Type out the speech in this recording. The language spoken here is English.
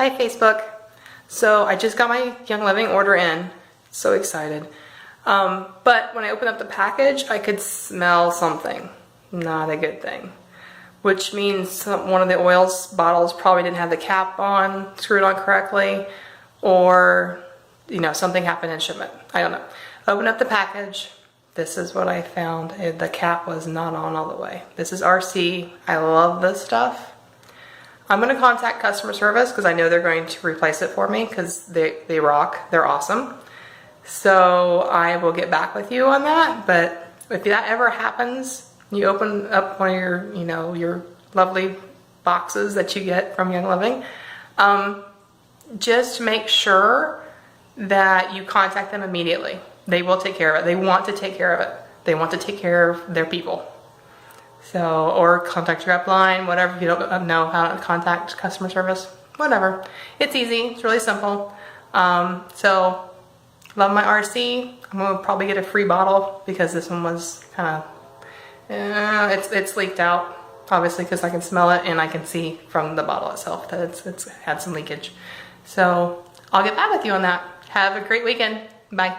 Hi Facebook. So I just got my Young Living order in. So excited. But when I opened up the package, I could smell something. Not a good thing. Which means one of the oils bottles probably didn't have the cap on, screwed on correctly, or you know, something happened in shipment. I don't know. Open up the package. This is what I found. The cap was not on all the way. This is RC. I love this stuff. I'm going to contact customer service because I know they're going to replace it for me because they rock. They're awesome. So I will get back with you on that. But if that ever happens, you open up one of your, you know, your lovely boxes that you get from Young Living, just make sure that you contact them immediately. They will take care of it. They want to take care of it. They want to take care of their people. So, or contact your upline, whatever. If you don't know how to contact customer service, whatever. It's easy. It's really simple. So, love my RC. I'm going to probably get a free bottle because this one was kind of, it's leaked out, obviously, because I can smell it and I can see from the bottle itself that it's had some leakage. So, I'll get back with you on that. Have a great weekend. Bye.